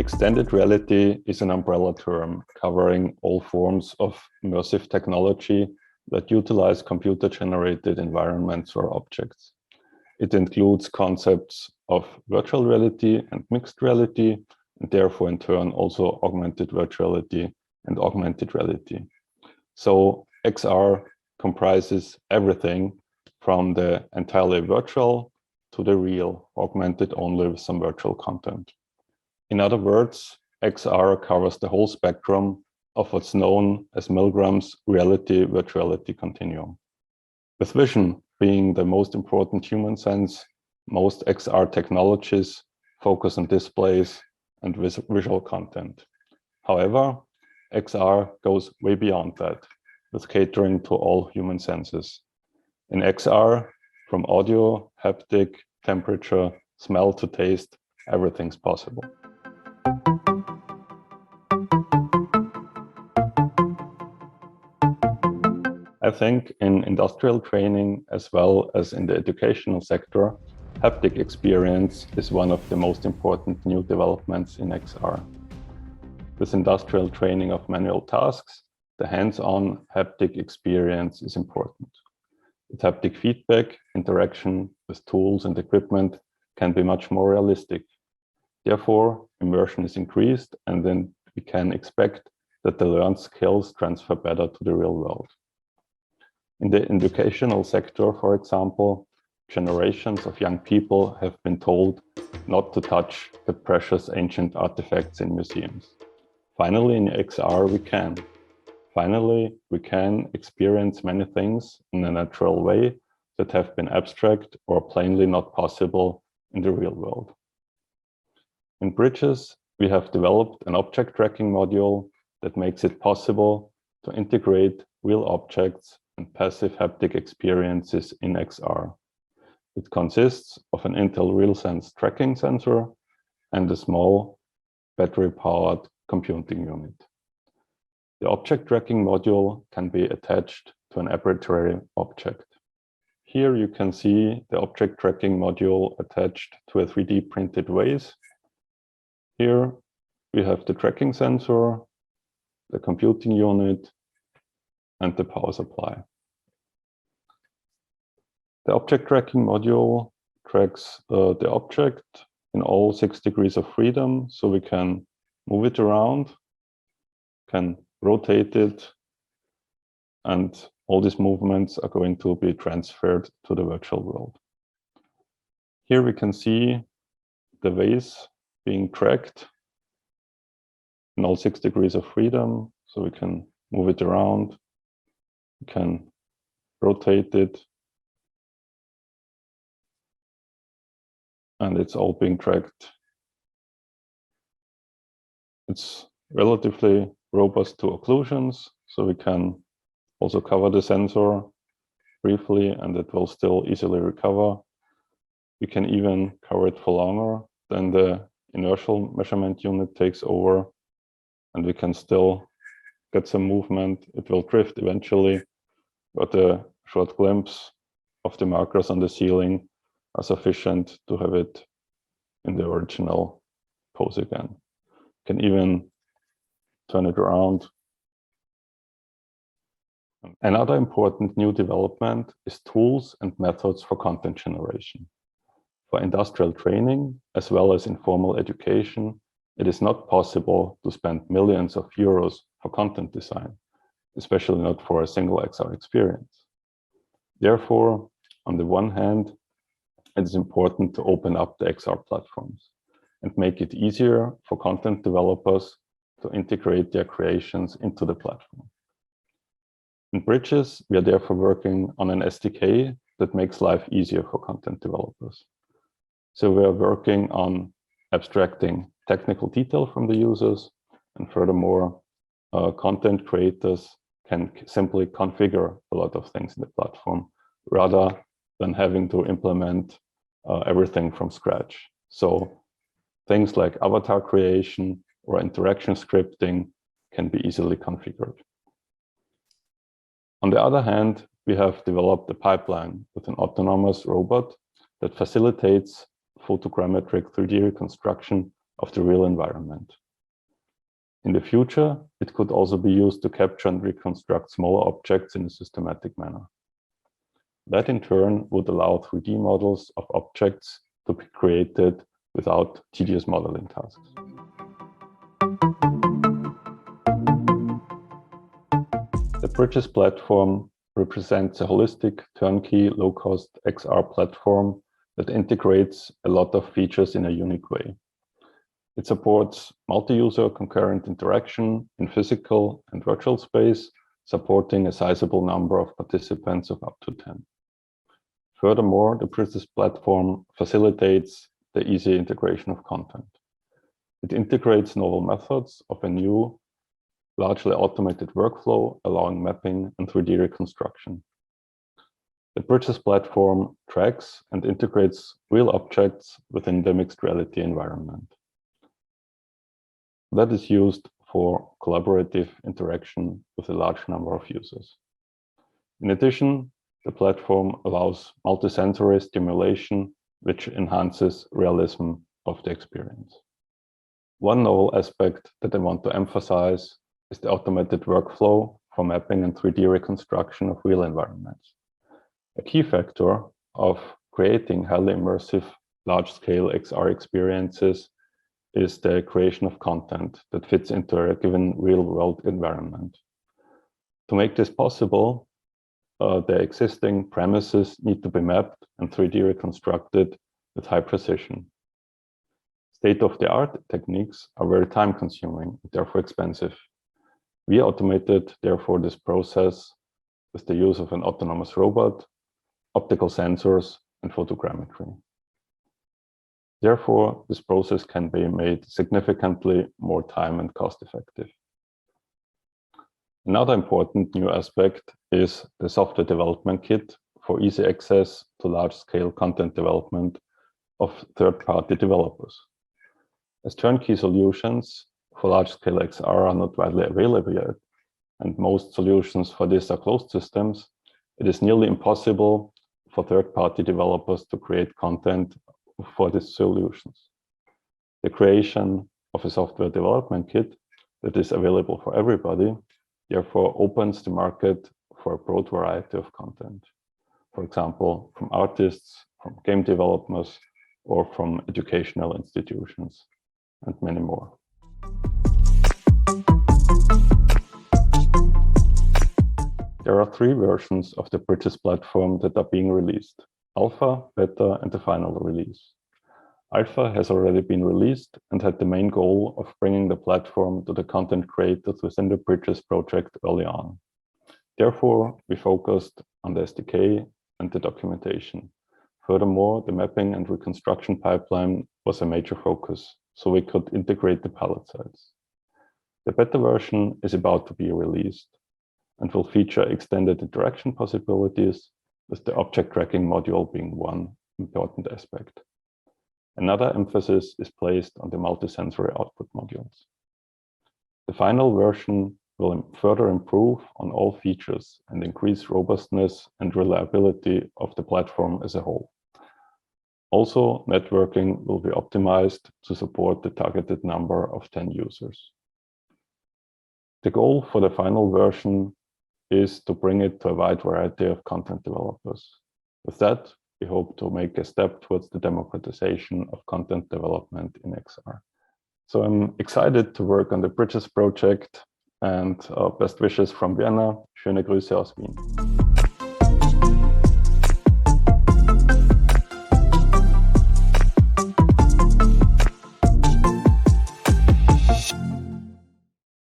Extended reality is an umbrella term covering all forms of immersive technology that utilize computer-generated environments or objects. It includes concepts of virtual reality and mixed reality, and therefore in turn also augmented virtuality and augmented reality. So XR comprises everything from the entirely virtual to the real, augmented only with some virtual content. In other words, XR covers the whole spectrum of what's known as Milgram's reality-virtuality continuum. With vision being the most important human sense, most XR technologies focus on displays and visual content. However, XR goes way beyond that, with catering to all human senses. In XR, from audio, haptic, temperature, smell to taste, everything's possible. I think in industrial training, as well as in the educational sector, haptic experience is one of the most important new developments in XR. With industrial training of manual tasks, the hands-on haptic experience is important. With haptic feedback, interaction with tools and equipment can be much more realistic. Therefore, immersion is increased, and then we can expect that the learned skills transfer better to the real world. In the educational sector, for example, generations of young people have been told not to touch the precious ancient artifacts in museums. Finally, in XR, we can. Finally, we can experience many things in a natural way that have been abstract or plainly not possible in the real world. In Bridges, we have developed an object tracking module that makes it possible to integrate real objects and passive haptic experiences in XR. It consists of an Intel RealSense tracking sensor and a small battery-powered computing unit. The object tracking module can be attached to an arbitrary object. Here you can see the object tracking module attached to a 3D printed vase. Here we have the tracking sensor, the computing unit, and the power supply. The object tracking module tracks the object in all 6 degrees of freedom, so we can move it around, can rotate it, and all these movements are going to be transferred to the virtual world. Here we can see the vase being tracked in all 6 degrees of freedom, so we can move it around, we can rotate it, and it's all being tracked. It's relatively robust to occlusions, so we can also cover the sensor briefly and it will still easily recover. We can even cover it for longer, then the inertial measurement unit takes over and we can still get some movement. It will drift eventually, but a short glimpse of the markers on the ceiling are sufficient to have it in the original pose again. Can even turn it around. Another important new development is tools and methods for content generation. For industrial training, as well as informal education, it is not possible to spend millions of euros for content design, especially not for a single XR experience. Therefore, on the one hand, it is important to open up the XR platforms and make it easier for content developers to integrate their creations into the platform. In Bridges, we are therefore working on an SDK that makes life easier for content developers. So we are working on abstracting technical detail from the users, and furthermore, content creators can simply configure a lot of things in the platform rather than having to implement everything from scratch. So things like avatar creation or interaction scripting can be easily configured. On the other hand, we have developed a pipeline with an autonomous robot that facilitates photogrammetric 3D reconstruction of the real environment. In the future, it could also be used to capture and reconstruct smaller objects in a systematic manner. That in turn would allow 3D models of objects to be created without tedious modeling tasks. The Bridges platform represents a holistic, turnkey, low-cost XR platform that integrates a lot of features in a unique way. It supports multi-user concurrent interaction in physical and virtual space, supporting a sizable number of participants of up to 10. Furthermore, the Bridges platform facilitates the easy integration of content. It integrates novel methods of a new, largely automated workflow, allowing mapping and 3D reconstruction. The Bridges platform tracks and integrates real objects within the mixed reality environment. That is used for collaborative interaction with a large number of users. In addition, the platform allows multisensory stimulation, which enhances realism of the experience. One novel aspect that I want to emphasize is the automated workflow for mapping and 3D reconstruction of real environments. A key factor of creating highly immersive, large-scale XR experiences is the creation of content that fits into a given real-world environment. To make this possible, the existing premises need to be mapped and 3D reconstructed with high precision. State-of-the-art techniques are very time-consuming, therefore expensive. We automated, therefore, this process with the use of an autonomous robot, optical sensors, and photogrammetry. Therefore, this process can be made significantly more time and cost-effective. Another important new aspect is the software development kit for easy access to large-scale content development of third-party developers. As turnkey solutions for large-scale XR are not widely available yet, and most solutions for this are closed systems, it is nearly impossible for third-party developers to create content for these solutions. The creation of a software development kit that is available for everybody therefore opens the market for a broad variety of content. For example, from artists, from game developers, or from educational institutions, and many more. There are 3 versions of the Bridges platform that are being released: Alpha, Beta, and the final release. Alpha has already been released and had the main goal of bringing the platform to the content creators within the Bridges project early on. Therefore, we focused on the SDK and the documentation. Furthermore, the mapping and reconstruction pipeline was a major focus, so we could integrate the palette size. The beta version is about to be released and will feature extended interaction possibilities, with the object tracking module being one important aspect. Another emphasis is placed on the multisensory output modules. The final version will further improve on all features and increase robustness and reliability of the platform as a whole. Also, networking will be optimized to support the targeted number of 10 users. The goal for the final version is to bring it to a wide variety of content developers. With that, we hope to make a step towards the democratization of content development in XR. So I'm excited to work on the Bridges project, and best wishes from Vienna. Schöne Grüße aus Wien.